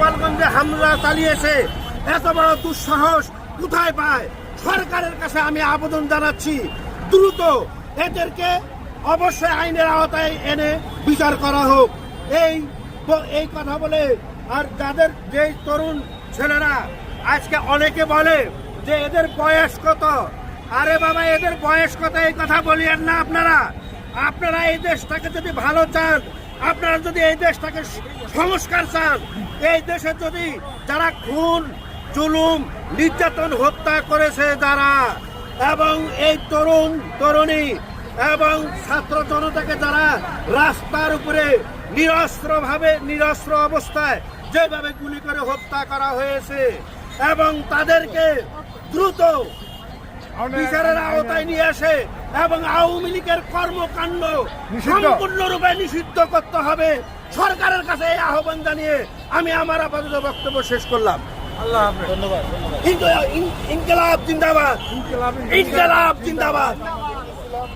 গোপালগঞ্জে হামলা চালিয়েছে, এত বড় দুঃসাহস কোথায় পায়? সরকারের কাছে আমি আবেদন জানাচ্ছি, দ্রুত এদেরকে অবশ্যই আইনের আওতায় এনে বিচার করা হোক। এই কথা বলে, আর যাদের যে তরুণ ছেলেরা আজকে অনেকে বলে যে এদের বয়স কত, আরে বাবা এদের বয়স কত এই কথা বলিয়েন না। আপনারা এই দেশটাকে যদি ভালো চান, আপনারা যদি এই দেশটাকে সংস্কার চান, এই দেশে যদি যারা খুন জুলুম নির্যাতন হত্যা করেছে যারা, এবং এই তরুণী এবং ছাত্র জনতাকে যারা রাস্তার উপরে নিরস্ত্র অবস্থায় যেভাবে গুলি করে হত্যা করা হয়েছে, এবং তাদেরকে দ্রুত বিচারের আওতায় নিয়ে আসে এবং আওয়ামী লীগের কর্মকাণ্ড সম্পূর্ণরূপে নিষিদ্ধ করতে হবে। সরকারের কাছে এই আহ্বান জানিয়ে আমি আমার আপাতত বক্তব্য শেষ করলাম। আল্লাহ হাফেজ। ধন্যবাদ। ইনকিলাব জিন্দাবাদ, ইনকিলাব জিন্দাবাদ।